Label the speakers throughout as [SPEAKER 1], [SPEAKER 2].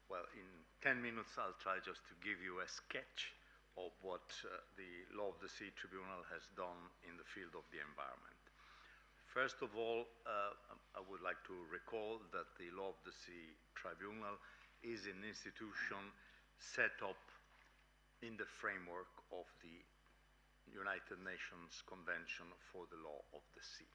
[SPEAKER 1] Well, in 10 minutes, I'll try just to give you a sketch of what the Law of the Sea Tribunal has done in the field of the environment. First of all, I would like to recall that the Law of the Sea Tribunal is an institution set up in the framework of the United Nations Convention for the Law of the Sea.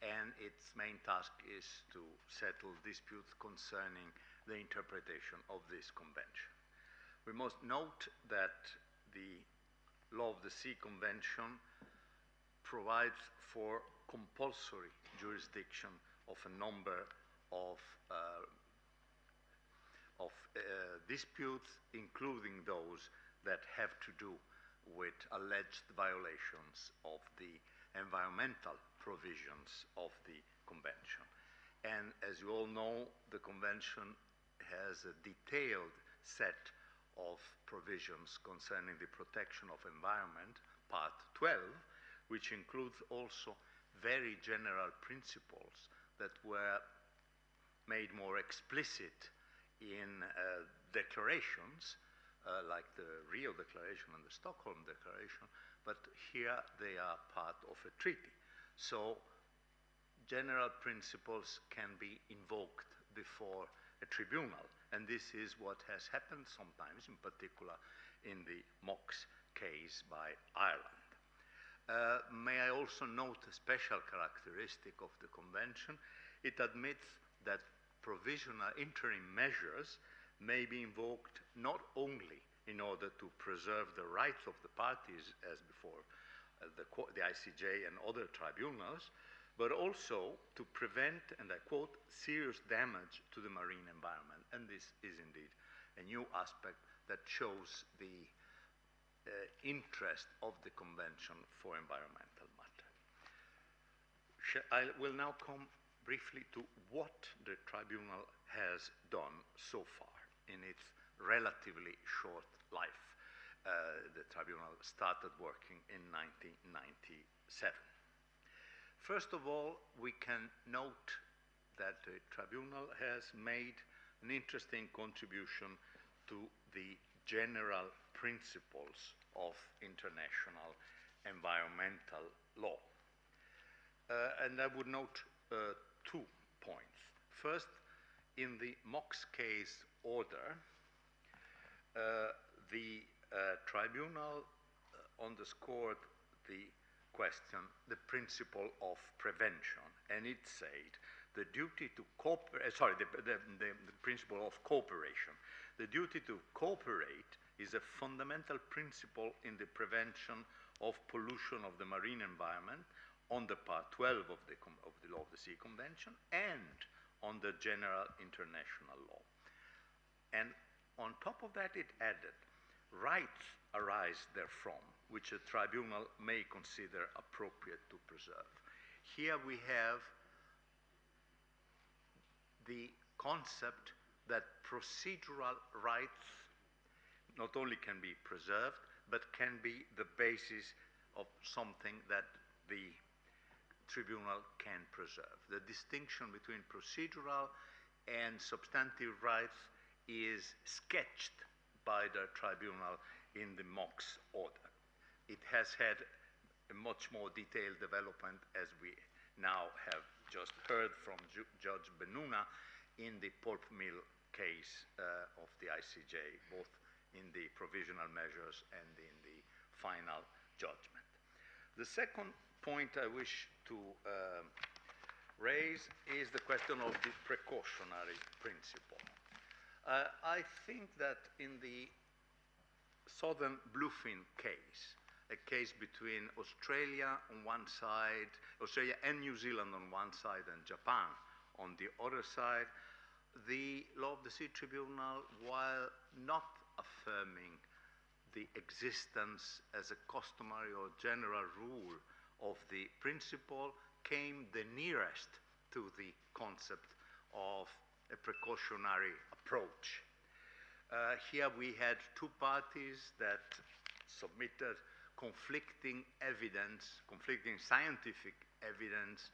[SPEAKER 1] And its main task is to settle disputes concerning the interpretation of this convention. We must note that the Law of the Sea Convention provides for compulsory jurisdiction of a number of disputes, including those that have to do with alleged violations of the environmental provisions of the convention. And as you all know, the convention has a detailed set of provisions concerning the protection of environment, Part 12, which includes also very general principles that were made more explicit in declarations, like the Rio Declaration and the Stockholm Declaration, but here they are part of a treaty. So general principles can be invoked before a tribunal, and this is what has happened sometimes, in particular in the Mox case by Ireland. May I also note a special characteristic of the convention? It admits that provisional interim measures may be invoked not only in order to preserve the rights of the parties as before the ICJ and other tribunals, but also to prevent, and I quote, serious damage to the marine environment. And this is indeed a new aspect that shows the interest of the Convention for Environmental Matter. I will now come briefly to what the tribunal has done so far in its relatively short life. The tribunal started working in 1997. First of all, we can note that the tribunal has made an interesting contribution to the general principles of international environmental law. And I would note 2 points. First, in the Mox case order, the tribunal underscored the question, the principle of prevention, and it said the duty to cooperate, the principle of cooperation. The duty to cooperate is a fundamental principle in the prevention of pollution of the marine environment under Part 12 of the Law of the Sea Convention and under general international law. And on top of that, it added, rights arise therefrom, which a tribunal may consider appropriate to preserve. Here we have the concept that procedural rights not only can be preserved, but can be the basis of something that the tribunal can preserve. The distinction between procedural and substantive rights is sketched by the tribunal in the Mox order. It has had a much more detailed development, as we now have just heard from Judge Benuna in the pulp mill case of the ICJ, both in the provisional measures and in the final judgment. The second point I wish to raise is the question of the precautionary principle. I think that in the Southern Bluefin case, a case between Australia on one side, Australia and New Zealand on one side, and Japan on the other side, the Law of the Sea Tribunal, while not affirming the existence as a customary or general rule of the principle, came the nearest to the concept of a precautionary approach. Here we had 2 parties that submitted conflicting evidence, conflicting scientific evidence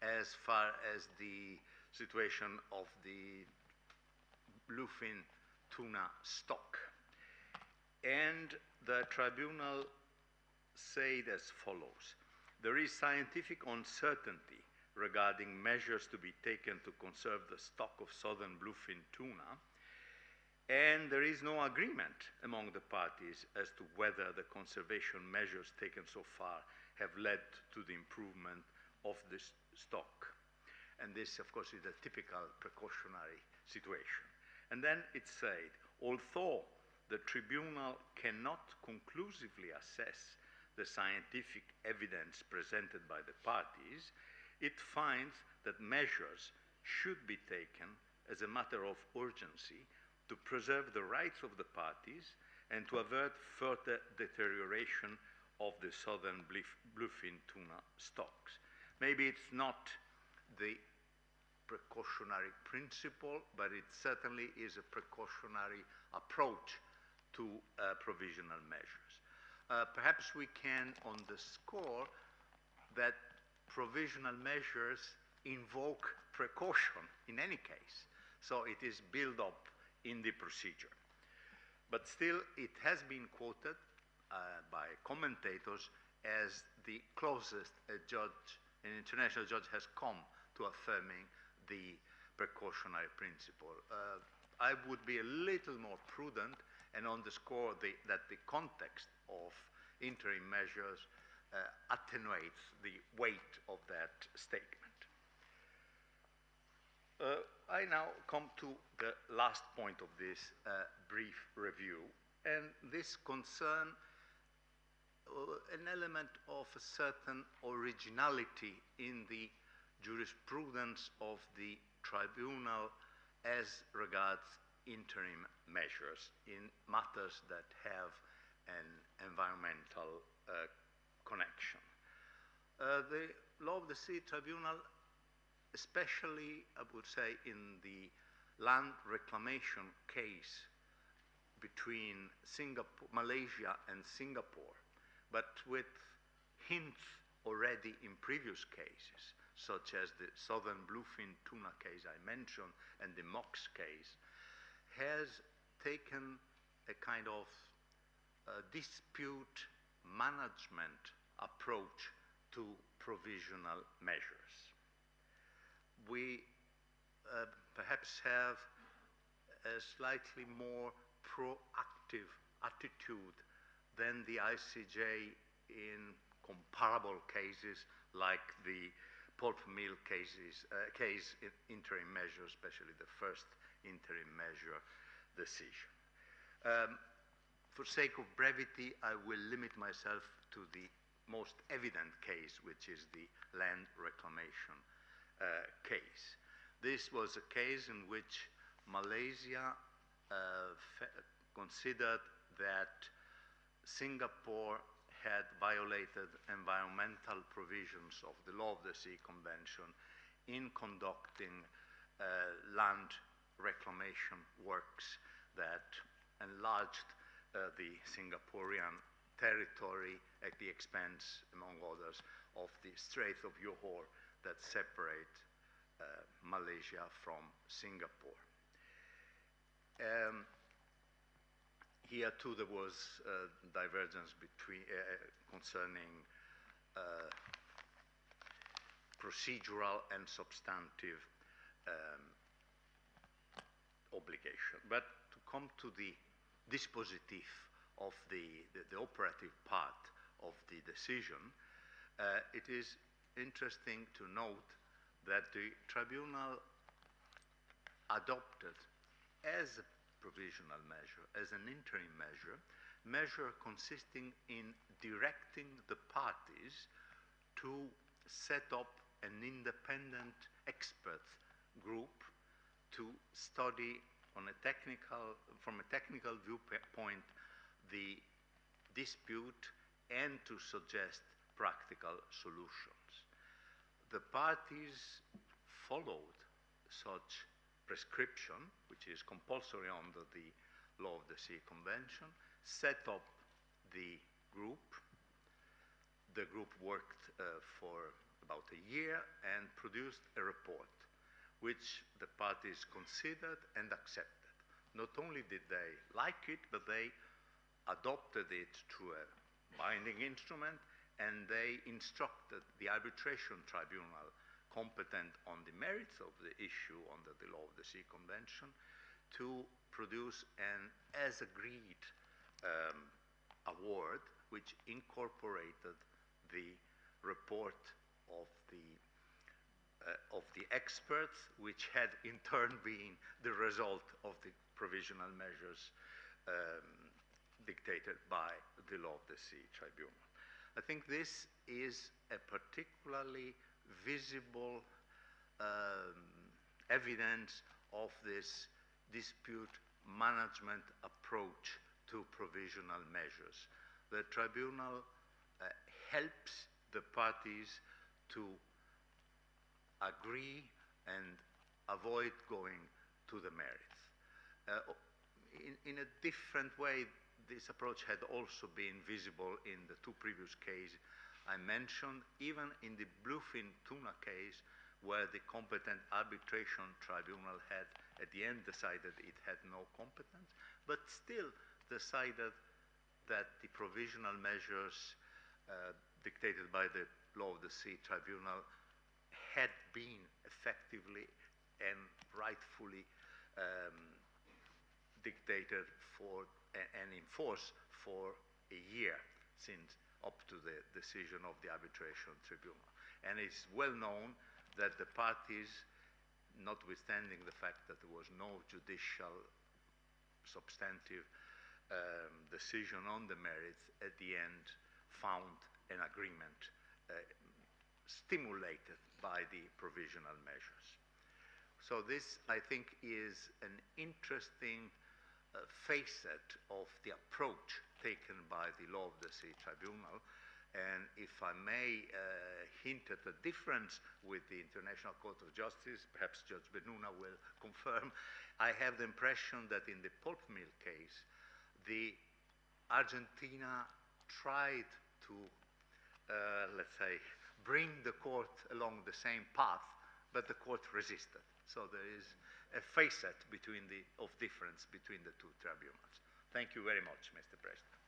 [SPEAKER 1] as far as the situation of the bluefin tuna stock. And the tribunal said as follows: there is scientific uncertainty regarding measures to be taken to conserve the stock of southern bluefin tuna, and there is no agreement among the parties as to whether the conservation measures taken so far have led to the improvement of this stock. And this, of course, is a typical precautionary situation. And then it said, although the tribunal cannot conclusively assess the scientific evidence presented by the parties, it finds that measures should be taken as a matter of urgency to preserve the rights of the parties and to avert further deterioration of the southern bluefin tuna stocks. Maybe it's not the precautionary principle, but it certainly is a precautionary approach to provisional measures. Perhaps we can underscore that provisional measures invoke precaution in any case, so it is built up in the procedure. But still, it has been quoted by commentators as the closest an international judge has come to affirming the precautionary principle. I would be a little more prudent and underscore that the context of interim measures attenuates the weight of that statement. I now come to the last point of this brief review, and this concerns an element of a certain originality in the jurisprudence of the tribunal as regards interim measures in matters that have an environmental connection. The Law of the Sea Tribunal, especially, I would say, in the land reclamation case between Malaysia and Singapore, but with hints already in previous cases, such as the southern bluefin tuna case I mentioned and the MOX case, has taken a kind of dispute management approach to provisional measures. We perhaps have a slightly more proactive attitude than the ICJ in comparable cases like the pulp mill case interim measure, especially the first interim measure decision. For sake of brevity, I will limit myself to the most evident case, which is the land reclamation case. This was a case in which Malaysia considered that Singapore had violated environmental provisions of the Law of the Sea Convention in conducting land reclamation works that enlarged the Singaporean territory at the expense, among others, of the Strait of Johor that separate Malaysia from Singapore. Here too there was divergence between concerning procedural and substantive obligation. But to come to the dispositif of the operative part of the decision, it is interesting to note that the tribunal adopted as a provisional measure, as an interim measure consisting in directing the parties to set up an independent expert group to study from a technical viewpoint the dispute and to suggest practical solutions. The parties followed such prescription, which is compulsory under the Law of the Sea Convention, set up the group. The group worked for about a year and produced a report, which the parties considered and accepted. not only did they like it, but they adopted it to a binding instrument, and they instructed the arbitration tribunal competent on the merits of the issue under the Law of the Sea Convention to produce an as agreed award which incorporated the report of the experts, which had in turn been the result of the provisional measures dictated by the Law of the Sea Tribunal. I think this is a particularly visible evidence of this dispute management approach to provisional measures. The tribunal helps the parties to agree and avoid going to the merits. In a different way, this approach had also been visible in the two previous cases I mentioned, even in the bluefin tuna case, where the competent arbitration tribunal had at the end decided it had no competence, but still decided that the provisional measures dictated by the Law of the Sea Tribunal had been effectively and rightfully dictated for and enforced for a year since up to the decision of the arbitration tribunal. And it's well known that the parties, notwithstanding the fact that there was no judicial substantive decision on the merits, at the end found an agreement stimulated by the provisional measures. So this, I think, is an interesting facet of the approach taken by the Law of the Sea Tribunal. And if I may hint at a difference with the International Court of Justice, perhaps Judge Benuna will confirm, I have the impression that in the pulp mill case, the Argentina tried to, let's say, bring the court along the same path, but the court resisted. So there is a facet of difference between the two tribunals. Thank you very much, Mr. President.